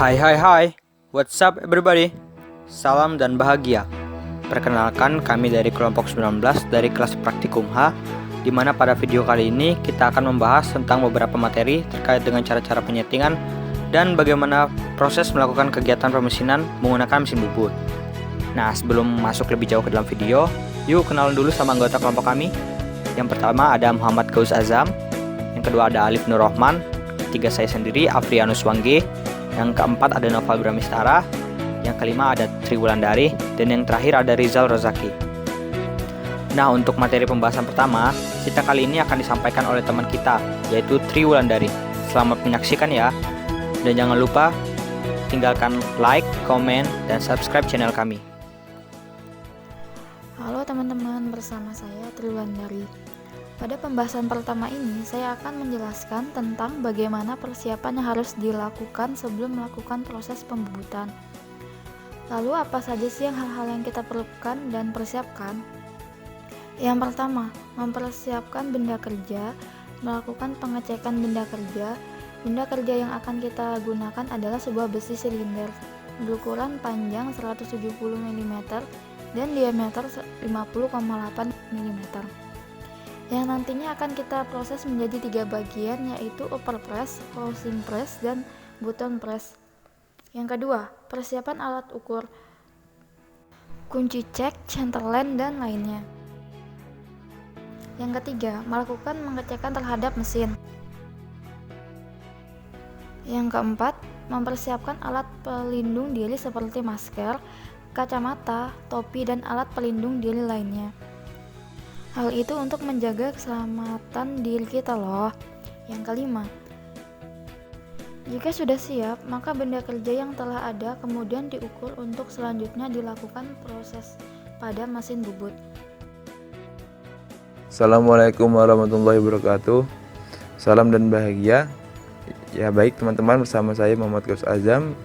Hai, what's up everybody? Salam dan bahagia. Perkenalkan, kami dari kelompok 19 dari kelas praktikum H, di mana pada video kali ini kita akan membahas tentang beberapa materi terkait dengan cara-cara penyetingan dan bagaimana proses melakukan kegiatan pemesinan menggunakan mesin bubut. Nah, sebelum masuk lebih jauh ke dalam video, yuk kenalan dulu sama anggota kelompok kami. Yang pertama ada Muhammad Gaus Azam, yang kedua ada Alif Nur Rahman, ketiga saya sendiri Afrianus Wangge, yang keempat ada Noval Bramistara, yang kelima ada Triwulandari, dan yang terakhir ada Rizal Rozaki. Nah, untuk materi pembahasan pertama, kita kali ini akan disampaikan oleh teman kita, yaitu Triwulandari. Selamat menyaksikan ya, dan jangan lupa tinggalkan like, komen, dan subscribe channel kami. Halo teman-teman, bersama saya Triwulandari. Pada pembahasan pertama ini, saya akan menjelaskan tentang bagaimana persiapan yang harus dilakukan sebelum melakukan proses pembubutan. Lalu apa saja sih hal-hal yang kita perlukan dan persiapkan? Yang pertama, mempersiapkan benda kerja, melakukan pengecekan benda kerja. Benda kerja yang akan kita gunakan adalah sebuah besi silinder berukuran panjang 170 mm dan diameter 50,8 mm. Yang nantinya akan kita proses menjadi 3 bagian, yaitu upper press, closing press, dan button press. Yang kedua, persiapan alat ukur, kunci cek, centerline, dan lainnya. Yang ketiga, melakukan pengecekan terhadap mesin. Yang keempat, mempersiapkan alat pelindung diri seperti masker, kacamata, topi, dan alat pelindung diri lainnya. Hal itu untuk menjaga keselamatan diri kita loh. Yang kelima, jika sudah siap, maka benda kerja yang telah ada kemudian diukur untuk selanjutnya dilakukan proses pada mesin bubut. Assalamualaikum warahmatullahi wabarakatuh. Salam dan bahagia. Ya baik teman-teman, bersama saya Muhammad Gaus Azam,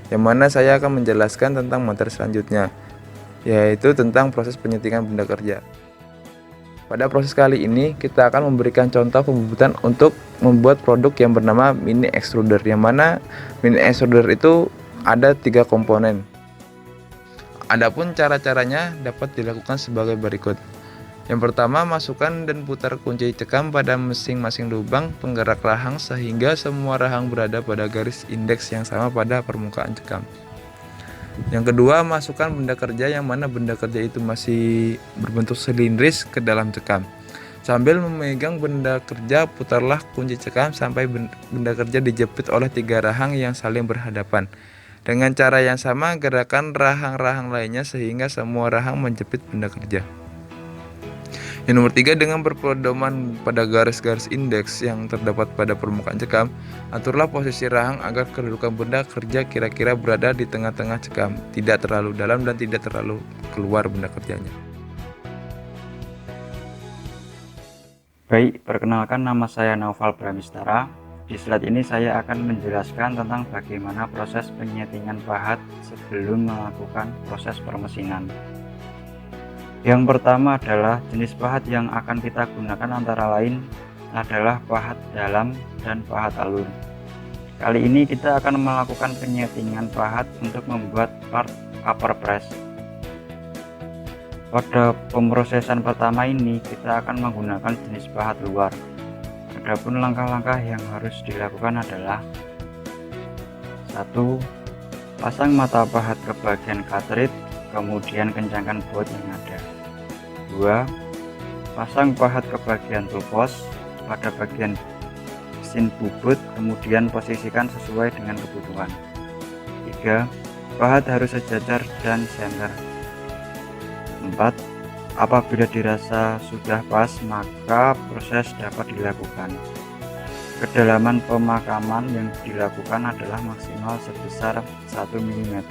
yang mana saya akan menjelaskan tentang materi selanjutnya, yaitu tentang proses penyetingan benda kerja. Pada proses kali ini kita akan memberikan contoh pembubutan untuk membuat produk yang bernama mini extruder, yang mana mini extruder itu ada 3 komponen. Adapun cara-caranya dapat dilakukan sebagai berikut. Yang pertama, masukkan dan putar kunci cekam pada masing-masing lubang penggerak rahang sehingga semua rahang berada pada garis indeks yang sama pada permukaan cekam. Yang kedua, masukkan benda kerja yang mana benda kerja itu masih berbentuk silindris ke dalam cekam. Sambil memegang benda kerja, putarlah kunci cekam sampai benda kerja dijepit oleh 3 rahang yang saling berhadapan. Dengan cara yang sama, gerakan rahang-rahang lainnya sehingga semua rahang menjepit benda kerja. Yang nomor 3, dengan berpedoman pada garis-garis indeks yang terdapat pada permukaan cekam, aturlah posisi rahang agar kedudukan benda kerja kira-kira berada di tengah-tengah cekam, tidak terlalu dalam dan tidak terlalu keluar benda kerjanya. Baik, perkenalkan, nama saya Noval Bramistara. Di slide ini saya akan menjelaskan tentang bagaimana proses penyetingan pahat sebelum melakukan proses permesinan. Yang pertama adalah jenis pahat yang akan kita gunakan antara lain adalah pahat dalam dan pahat alur. Kali ini kita akan melakukan penyetingan pahat untuk membuat part upper press. Pada pemrosesan pertama ini kita akan menggunakan jenis pahat luar. Adapun langkah-langkah yang harus dilakukan adalah: 1. Pasang mata pahat ke bagian cartridge, kemudian kencangkan baut yang ada. 2. Pasang pahat ke bagian toolbox pada bagian mesin bubut, kemudian posisikan sesuai dengan kebutuhan. 3. Pahat harus sejajar dan center. 4. Apabila dirasa sudah pas, maka proses dapat dilakukan. Kedalaman pemakaman yang dilakukan adalah maksimal sebesar 1 mm.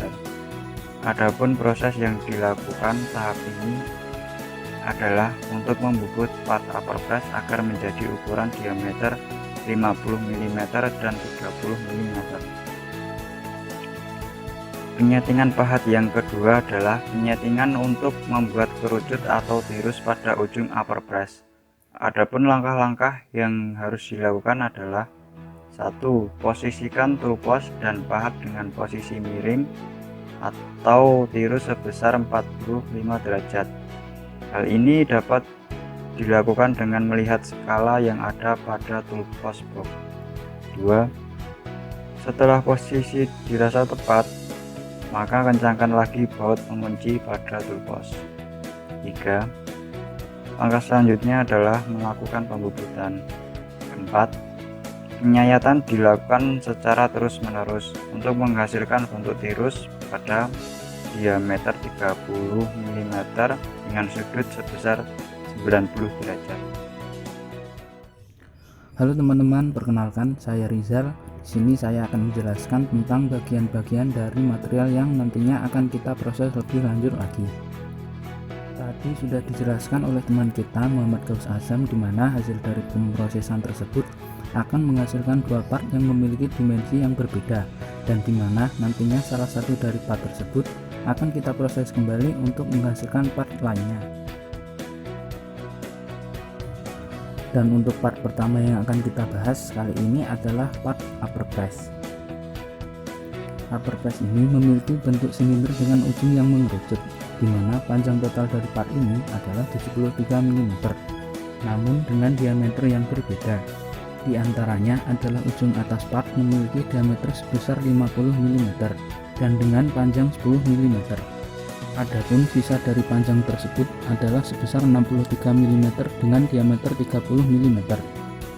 Adapun proses yang dilakukan tahap ini adalah untuk membubut part upper press agar menjadi ukuran diameter 50 mm dan 30 mm. Penyetingan pahat yang kedua adalah penyetingan untuk membuat kerucut atau tirus pada ujung upper press. Adapun langkah-langkah yang harus dilakukan adalah: 1. Posisikan tool post dan pahat dengan posisi miring atau tirus sebesar 45 derajat. Hal ini dapat dilakukan dengan melihat skala yang ada pada tool post box. 2. Setelah posisi dirasa tepat, maka kencangkan lagi baut pengunci pada tool post. 3. Langkah selanjutnya adalah melakukan pembubutan. 4. Penyayatan dilakukan secara terus-menerus untuk menghasilkan bentuk tirus pada diameter 30 mm dengan sudut sebesar 90 derajat. Halo teman-teman, perkenalkan saya Rizal. Di sini saya akan menjelaskan tentang bagian-bagian dari material yang nantinya akan kita proses lebih lanjut lagi. Tadi sudah dijelaskan oleh teman kita Muhammad Gaus Azam di mana hasil dari pemrosesan tersebut akan menghasilkan dua part yang memiliki dimensi yang berbeda, dan di mana nantinya salah satu dari part tersebut akan kita proses kembali untuk menghasilkan part lainnya. Dan untuk part pertama yang akan kita bahas kali ini adalah part upper press. Upper press ini memiliki bentuk silinder dengan ujung yang mengerucut, di mana panjang total dari part ini adalah 73 mm, namun dengan diameter yang berbeda. Di antaranya adalah ujung atas part memiliki diameter sebesar 50 mm dan dengan panjang 10 mm. Adapun sisa dari panjang tersebut adalah sebesar 63 mm dengan diameter 30 mm.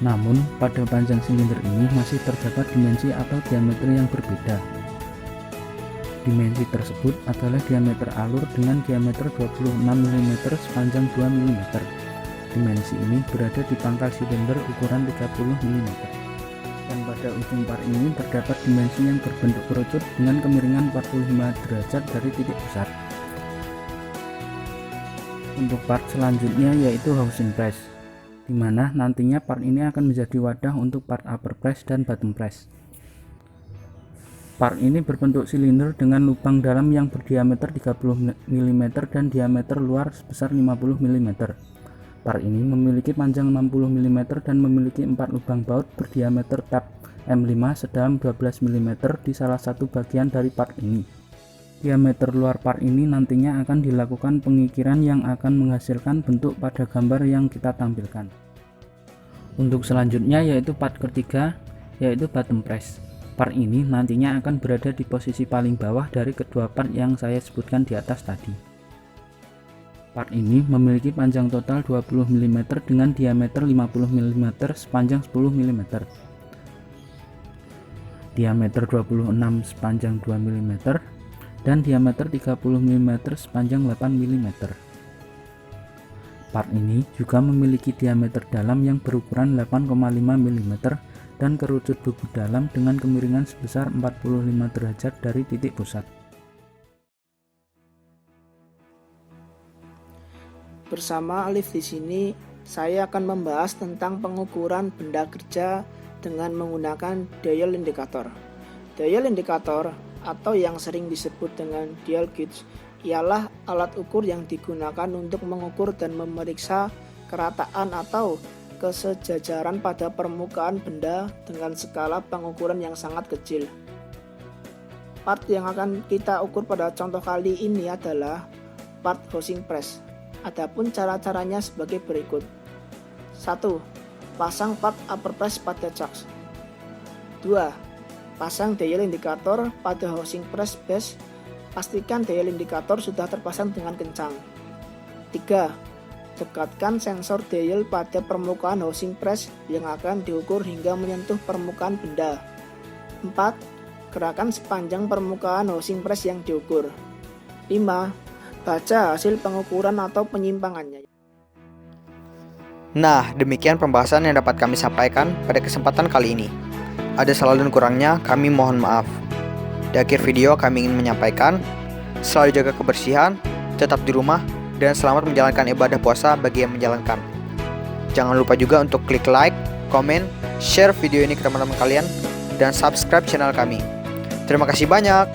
Namun pada panjang silinder ini masih terdapat dimensi atau diameter yang berbeda. Dimensi tersebut adalah diameter alur dengan diameter 26 mm sepanjang 2 mm. Dimensi ini berada di pangkal silinder ukuran 30 mm. Dan pada ujung part ini terdapat dimensi yang berbentuk kerucut dengan kemiringan 45 derajat dari titik pusat. Untuk part selanjutnya yaitu housing press, di mana nantinya part ini akan menjadi wadah untuk part upper press dan bottom press. Part ini berbentuk silinder dengan lubang dalam yang berdiameter 30 mm dan diameter luar sebesar 50 mm. Part ini memiliki panjang 60 mm dan memiliki 4 lubang baut berdiameter tab M5 sedalam 12 mm di salah satu bagian dari part ini. Diameter luar part ini nantinya akan dilakukan pengikiran yang akan menghasilkan bentuk pada gambar yang kita tampilkan. Untuk selanjutnya yaitu part ketiga, yaitu bottom press. Part ini nantinya akan berada di posisi paling bawah dari kedua part yang saya sebutkan di atas tadi. Part ini memiliki panjang total 20 mm dengan diameter 50 mm sepanjang 10 mm, diameter 26 sepanjang 2 mm, dan diameter 30 mm sepanjang 8 mm. Part ini juga memiliki diameter dalam yang berukuran 8,5 mm dan kerucut bubu dalam dengan kemiringan sebesar 45 derajat dari titik pusat. Bersama Alif di sini, saya akan membahas tentang pengukuran benda kerja dengan menggunakan dial indikator. Dial indikator atau yang sering disebut dengan dial gauge ialah alat ukur yang digunakan untuk mengukur dan memeriksa kerataan atau kesejajaran pada permukaan benda dengan skala pengukuran yang sangat kecil. Part yang akan kita ukur pada contoh kali ini adalah part housing press. Adapun cara-caranya sebagai berikut. 1. Pasang part upper press pada chucks. 2. Pasang dial indikator pada housing press base. Pastikan dial indikator sudah terpasang dengan kencang. 3. Dekatkan sensor dial pada permukaan housing press yang akan diukur hingga menyentuh permukaan benda. 4. Gerakan sepanjang permukaan housing press yang diukur. 5. Baca hasil pengukuran atau penyimpangannya. Nah, demikian pembahasan yang dapat kami sampaikan pada kesempatan kali ini. Ada salah dan kurangnya, kami mohon maaf. Di akhir video kami ingin menyampaikan, selalu jaga kebersihan, tetap di rumah, dan selamat menjalankan ibadah puasa bagi yang menjalankan. Jangan lupa juga untuk klik like, komen, share video ini ke teman-teman kalian, dan subscribe channel kami. Terima kasih banyak.